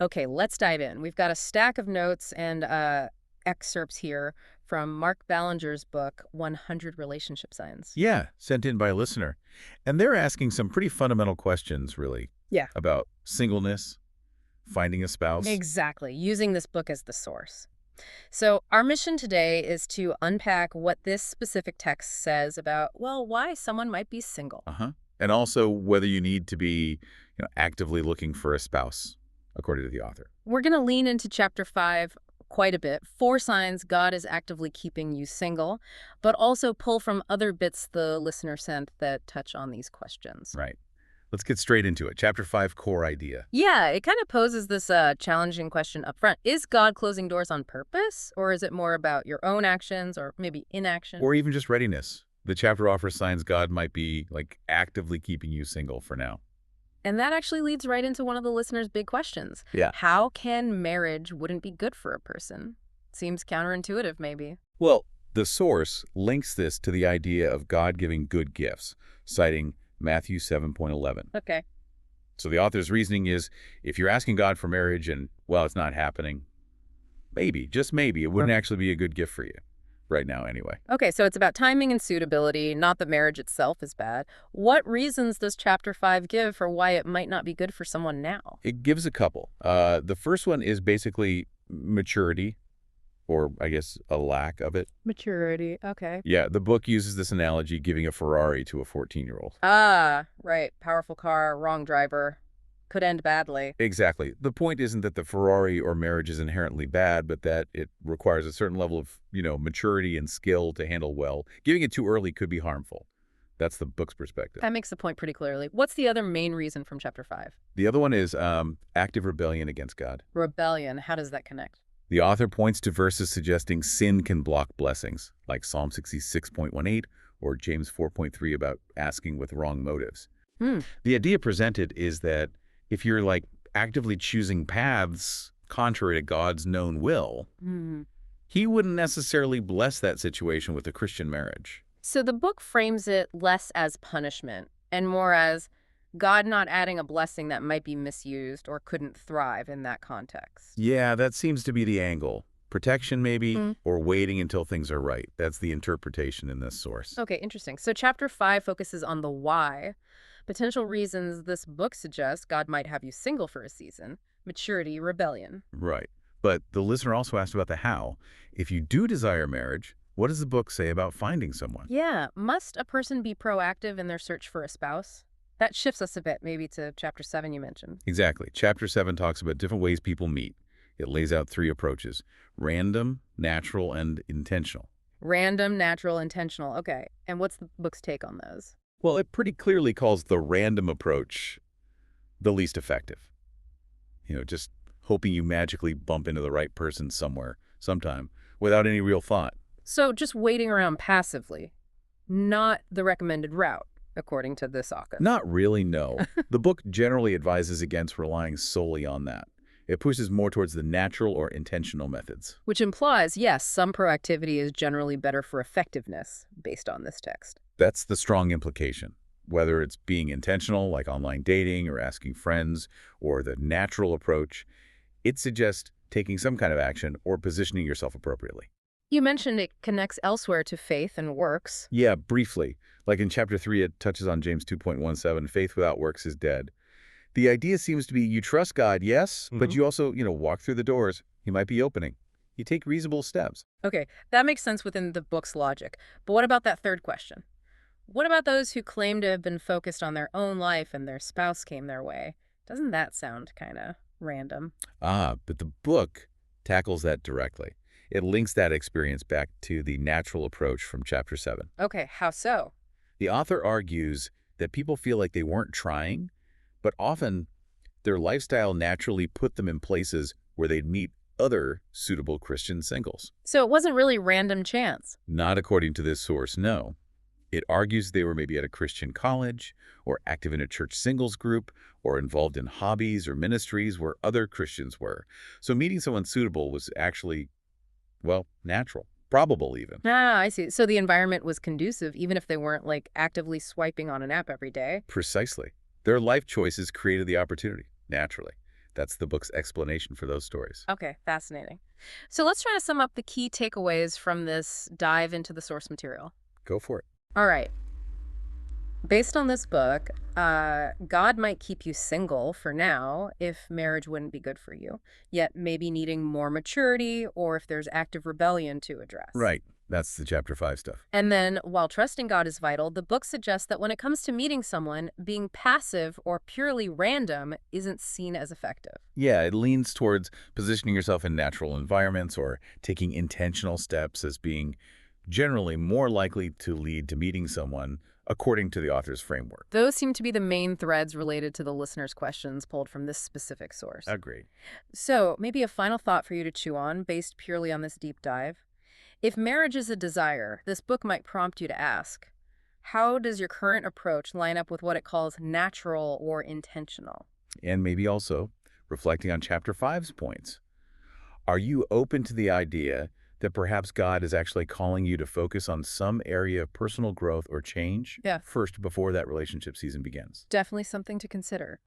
Okay, let's dive in. We've got a stack of notes and excerpts here from Mark Ballinger's book, 100 Relationship Signs. Yeah, sent in by a listener. And they're asking some pretty fundamental questions, really, Yeah. about singleness, finding a spouse. Exactly, using this book as the source. So, our mission today is to unpack what this specific text says about, well, why someone might be single. Uh-huh. And also whether you need to be, actively looking for a spouse, according to the author. We're going to lean into chapter 5 quite a bit. 4 signs God is actively keeping you single, but also pull from other bits the listener sent that touch on these questions. Right. Let's get straight into it. Chapter 5, core idea. Yeah, it kind of poses this challenging question up front. Is God closing doors on purpose, or is it more about your own actions or maybe inaction? Or even just readiness. The chapter offers signs God might be, actively keeping you single for now. And that actually leads right into one of the listener's big questions. Yeah. How can marriage wouldn't be good for a person? Seems counterintuitive, maybe. Well, the source links this to the idea of God giving good gifts, citing Matthew 7:11. Okay. So the author's reasoning is, if you're asking God for marriage and, well, it's not happening, maybe, just maybe, it wouldn't actually be a good gift for you. Right now, anyway. Okay, so it's about timing and suitability, not that marriage itself is bad. What reasons does chapter 5 give for why it might not be good for someone now? It gives a couple. The first one is basically maturity, or I guess a lack of it. Maturity, okay. Yeah, the book uses this analogy, giving a Ferrari to a 14-year-old. Ah, right. Powerful car, wrong driver. Could end badly. Exactly. The point isn't that the Ferrari or marriage is inherently bad, but that it requires a certain level of, maturity and skill to handle well. Giving it too early could be harmful. That's the book's perspective. That makes the point pretty clearly. What's the other main reason from chapter 5? The other one is active rebellion against God. Rebellion. How does that connect? The author points to verses suggesting sin can block blessings, like Psalm 66.18 or James 4.3 about asking with wrong motives. Hmm. The idea presented is that if you're actively choosing paths contrary to God's known will, he wouldn't necessarily bless that situation with a Christian marriage. So the book frames it less as punishment and more as God not adding a blessing that might be misused or couldn't thrive in that context. Yeah, that seems to be the angle. Protection, maybe, or waiting until things are right. That's the interpretation in this source. Okay, interesting. So chapter 5 focuses on the why. Potential reasons this book suggests God might have you single for a season. Maturity, rebellion. Right. But the listener also asked about the how. If you do desire marriage, what does the book say about finding someone? Yeah, must a person be proactive in their search for a spouse? That shifts us a bit, maybe to chapter 7 you mentioned. Exactly. Chapter 7 talks about different ways people meet. It lays out 3 approaches: random, natural, and intentional. Random, natural, intentional. Okay, and what's the book's take on those? Well, it pretty clearly calls the random approach the least effective. Just hoping you magically bump into the right person somewhere, sometime, without any real thought. So just waiting around passively, not the recommended route, according to this author. Not really, no. The book generally advises against relying solely on that. It pushes more towards the natural or intentional methods. Which implies, yes, some proactivity is generally better for effectiveness, based on this text. That's the strong implication. Whether it's being intentional, like online dating or asking friends, or the natural approach, it suggests taking some kind of action or positioning yourself appropriately. You mentioned it connects elsewhere to faith and works. Yeah, briefly. Like in chapter 3, it touches on James 2.17, faith without works is dead. The idea seems to be you trust God, yes, but you also, walk through the doors he might be opening. You take reasonable steps. Okay, that makes sense within the book's logic. But what about that third question? What about those who claim to have been focused on their own life and their spouse came their way? Doesn't that sound kind of random? But the book tackles that directly. It links that experience back to the natural approach from chapter 7. Okay, how so? The author argues that people feel like they weren't trying, but often their lifestyle naturally put them in places where they'd meet other suitable Christian singles. So it wasn't really random chance. Not according to this source, no. It argues they were maybe at a Christian college, or active in a church singles group, or involved in hobbies or ministries where other Christians were. So meeting someone suitable was actually, well, natural, probable even. Ah, I see. So the environment was conducive, even if they weren't, actively swiping on an app every day. Precisely. Their life choices created the opportunity, naturally. That's the book's explanation for those stories. Okay, fascinating. So let's try to sum up the key takeaways from this dive into the source material. Go for it. All right. Based on this book, God might keep you single for now if marriage wouldn't be good for you, yet maybe needing more maturity or if there's active rebellion to address. Right. That's the chapter 5 stuff. And then, while trusting God is vital, the book suggests that when it comes to meeting someone, being passive or purely random isn't seen as effective. Yeah, it leans towards positioning yourself in natural environments or taking intentional steps as being generally more likely to lead to meeting someone according to the author's framework. Those seem to be the main threads related to the listener's questions pulled from this specific source. Agreed. So, maybe a final thought for you to chew on, based purely on this deep dive. If marriage is a desire, this book might prompt you to ask, how does your current approach line up with what it calls natural or intentional? And maybe also reflecting on chapter 5's points. Are you open to the idea that perhaps God is actually calling you to focus on some area of personal growth or change Yeah. first before that relationship season begins? Definitely something to consider.